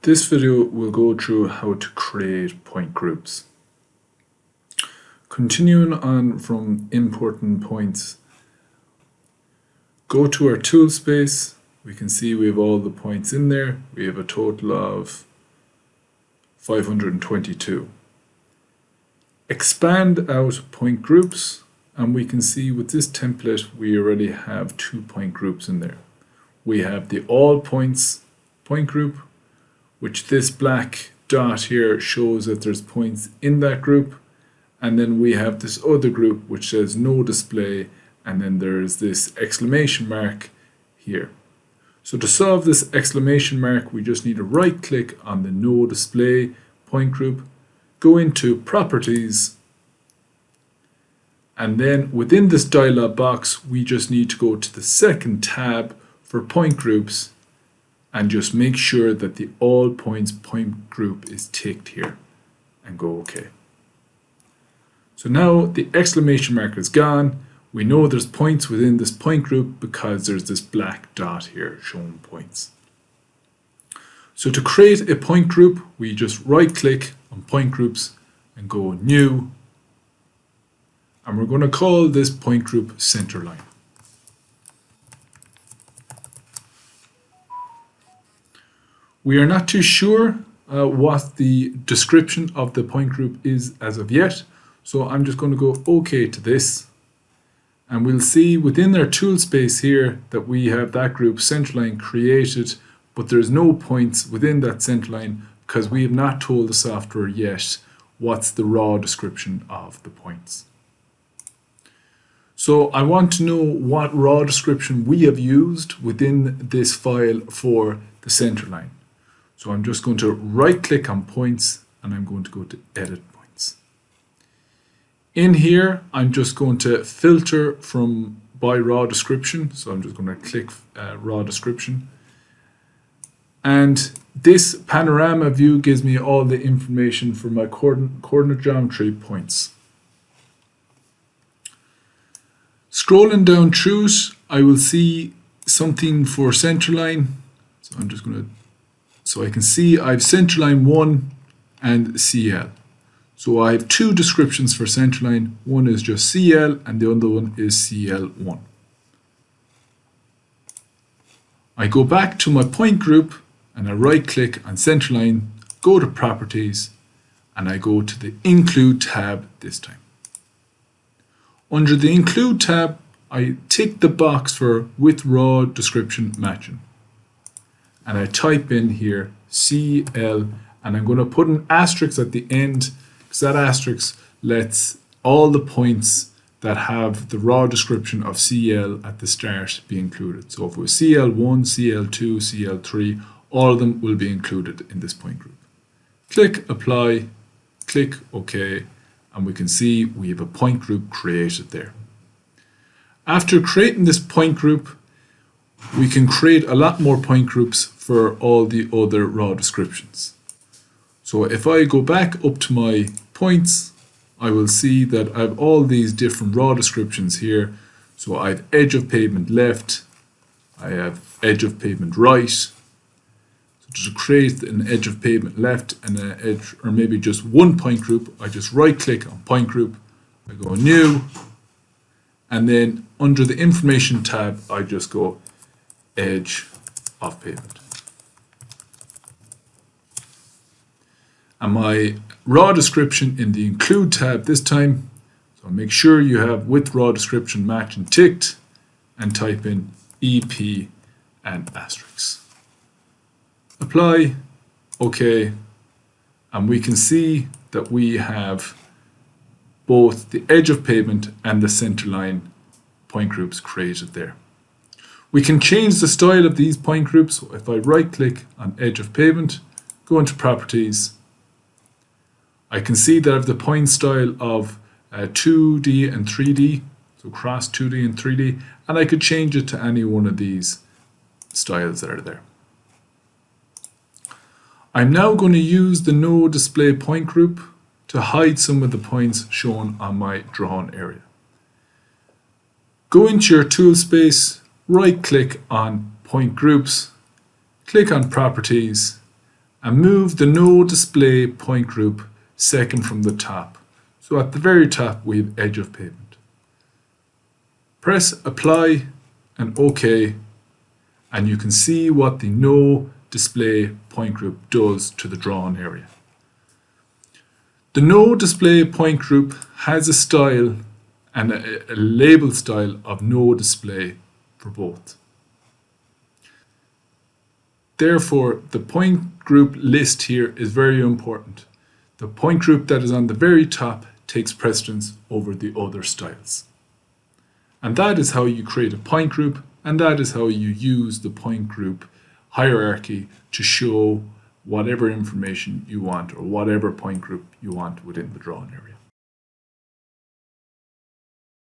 This video will go through how to create point groups. Continuing on from importing points, go to our tool space. We can see we have all the points in there. We have a total of 522. Expand out point groups, and we can see with this template we already have 2 point groups in there. We have the all points point group, which this black dot here shows that there's points in that group, and then we have this other group which says no display, and then there's this exclamation mark here. So to solve this exclamation mark, we just need to right click on the no display point group, go into properties, and then within this dialog box we just need to go to the second tab for point groups and just make sure that the all points point group is ticked here and go OK. So now the exclamation mark is gone. We know there's points within this point group because there's this black dot here showing points. So to create a point group, we just right click on point groups and go new, and we're going to call this point group centerline. We are not too sure what the description of the point group is as of yet, so I'm just going to go OK to this, and we'll see within our tool space here that we have that group centerline created, but there's no points within that centerline because we have not told the software yet what's the raw description of the points. So I want to know what raw description we have used within this file for the centerline. So I'm just going to right click on points and I'm going to go to edit points. In here, I'm just going to filter from by raw description. So I'm just going to click raw description. And this panorama view gives me all the information for my coordinate geometry points. Scrolling down through it, I will see something for centerline. So I'm just going to, so I can see I've centerline 1 and CL. So I have 2 descriptions for centerline. One is just CL and the other one is CL1. I go back to my point group and I right click on centerline, go to properties, and I go to the include tab this time. Under the include tab, I tick the box for with raw description matching. And I type in here CL, and I'm going to put an asterisk at the end because that asterisk lets all the points that have the raw description of CL at the start be included. So if it was CL1, CL2, CL3, all of them will be included in this point group. Click apply, click OK, and we can see we have a point group created there. After creating this point group, we can create a lot more point groups for all the other raw descriptions. So if I go back up to my points, I will see that I have all these different raw descriptions here. So I have edge of pavement left, I have edge of pavement right. So to create an edge of pavement left and an edge, or maybe just one point group, I just right click on point group, I go new, and then under the information tab, I just go edge of pavement. And my raw description in the include tab this time, so make sure you have with raw description matching ticked and type in EP and asterisk. Apply, OK, and we can see that we have both the edge of pavement and the centerline point groups created there. We can change the style of these point groups. So if I right click on edge of pavement, go into properties, I can see that I have the point style of 2D and 3D, so cross 2D and 3D, and I could change it to any one of these styles that are there. I'm now going to use the no display point group to hide some of the points shown on my drawn area. Go into your tool space, right click on point groups, click on properties, and move the No Display point group second from the top. So at the very top we have edge of pavement. Press Apply and OK, and you can see what the No Display point group does to the drawn area. The No Display point group has a style and a label style of No Display for both. Therefore, the point group list here is very important. The point group that is on the very top takes precedence over the other styles. And that is how you create a point group, and that is how you use the point group hierarchy to show whatever information you want or whatever point group you want within the drawn area.